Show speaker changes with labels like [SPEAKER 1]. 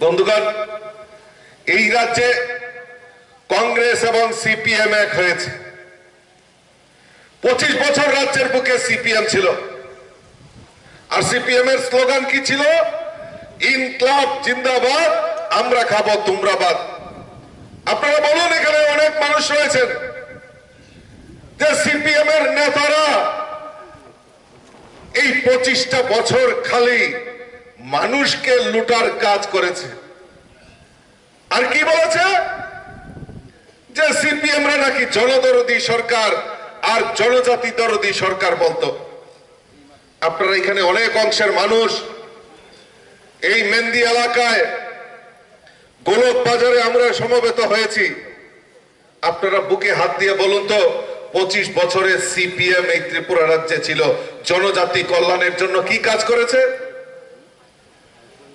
[SPEAKER 1] বন্ধুগণ, এই রাজ্যে কংগ্রেস এবং সিপিএম এক হয়েছে। 25 বছর রাজ্যের বুকে সিপিএম ছিল, আর সিপিএম এর স্লোগান কি ছিল? ইনকলাব জিন্দাবাদ, আমরা খাবো তোমরা বাদ। আপনারা বলুন, এখানে অনেক মানুষ রয়েছেন যে সিপিএম এর নেতারা এই 25টা বছর খালি মানুষকে লুটার কাজ করেছে। আর কি বলেছে? যে সিপিএম রা নাকি জনদরদী সরকার আর জনজাতি দরদী সরকার বলতো। আপনারা এখানে অনেক অংশের মানুষ এই মেন্দি এলাকায় গোলক বাজারে আমরা সমবেত হয়েছি। আপনারা বুকে হাত দিয়ে বলুন তো, 25 বছরে সিপিএম এই ত্রিপুরা রাজ্যে ছিল, জনজাতি কল্যাণের জন্য কি কাজ করেছে?